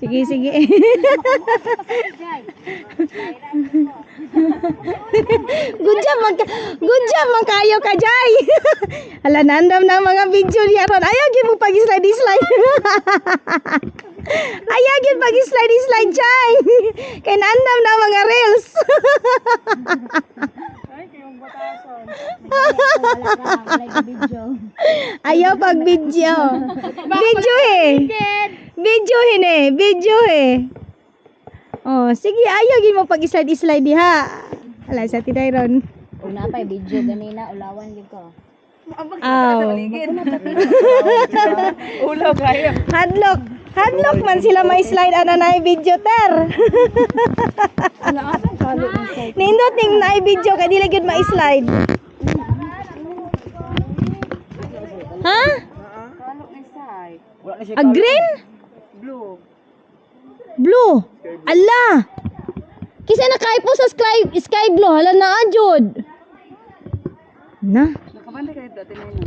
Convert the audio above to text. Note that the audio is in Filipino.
Sige, sige. Good job man kayo ka, Jay. Hala, nandam na ang mga video niya ron. Ayaw, gyud mo pag-slide. Ayaw, gyud pag-slide, Jay. Kay nandam na ang mga reels. Ayaw pag video. Video eh. Oh, sige, ayaw gyud mo pag-slide diha. Hala, sa tinay ron. Una pa video ganina ulawan gyud ko. Ulo kayo. Hadlock man sila may slide ana na video ter. Nindot ning na video kay dili gyud ma-slide. Ha? Kalo ni side. A green? Blue. Blue. Ala. Kisa nakaipo sa sky blue hala na ajud. Na. Nakabanda kayo dati na yun.